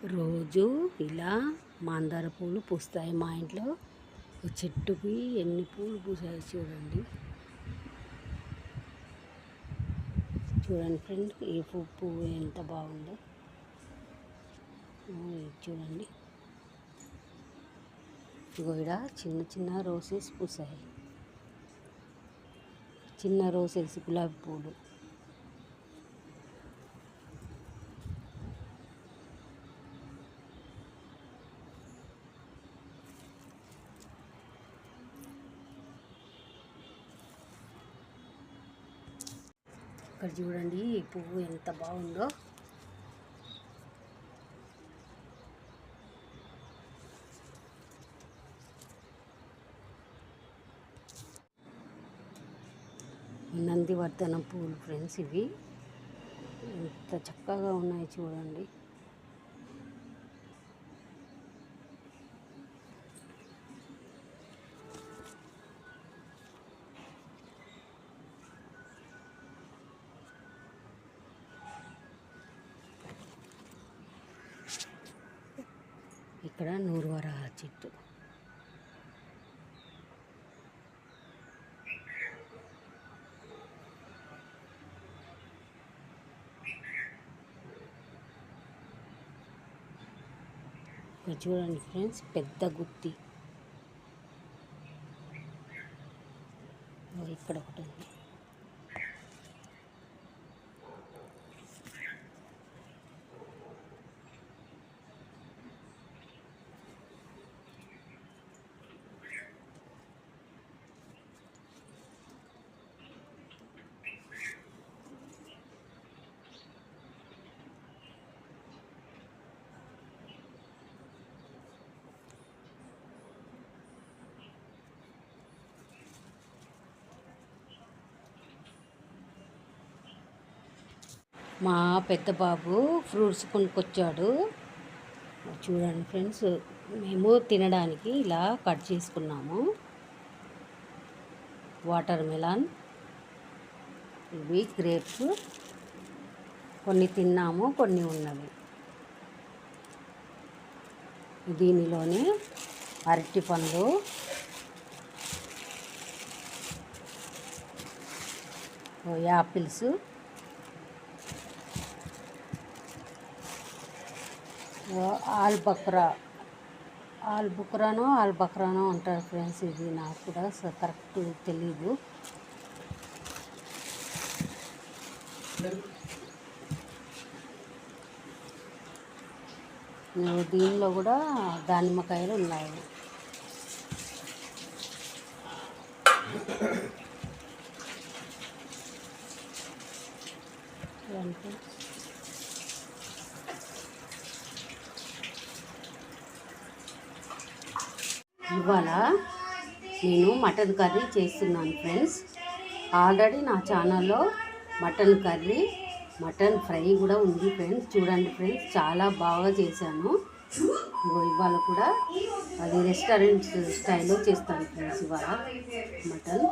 రోజు ఇలా మందార పూలు పూస్తాయి మా ఇంట్లో. చెట్టుకి ఎన్ని పూలు పూసాయి చూడండి. చూడండి ఫ్రెండ్స్, ఈ పువ్వు ఎంత బాగుందో చూడండి. ఇక్కడ చిన్న చిన్న రోసెస్ పూసాయి, చిన్న రోసెస్ గులాబీ పూలు. ఇక్కడ చూడండి ఈ పువ్వు ఎంత బాగుందో. నందివర్ధనం పూలు ఫ్రెండ్స్, ఇవి ఎంత చక్కగా ఉన్నాయి చూడండి. ఇక్కడ నూరువరహ చెట్టు. ఇక్కడ చూడండి ఫ్రెండ్స్, పెద్ద గుత్తి. ఇక్కడ ఒకటి ఉంది. మా పెద్ద బాబు ఫ్రూట్స్ కొనుక్కొచ్చాడు. చూడండి ఫ్రెండ్స్, మేము తినడానికి ఇలా కట్ చేసుకున్నాము. వాటర్ మెలాన్, ఇవి గ్రేప్స్. కొన్ని తిన్నాము, కొన్ని ఉన్నవి. దీనిలోనే అరటి పండ్లు, యాపిల్స్, ఆల్బక్రానో అంటారు ఫ్రెండ్స్. ఇది నాకు కూడా కరెక్ట్ తెలీదు. దీనిలో కూడా దానిమ్మకాయలు ఉన్నాయి. ఇవాళ నేను మటన్ కర్రీ చేస్తున్నాను ఫ్రెండ్స్. ఆల్రెడీ నా ఛానల్లో మటన్ కర్రీ, మటన్ ఫ్రై కూడా ఉంది ఫ్రెండ్స్. చూడండి ఫ్రెండ్స్, చాలా బాగా చేశాను. ఇవాళ కూడా అది రెస్టారెంట్ స్టైల్లో చేస్తాను ఫ్రెండ్స్. ఇవాళ మటన్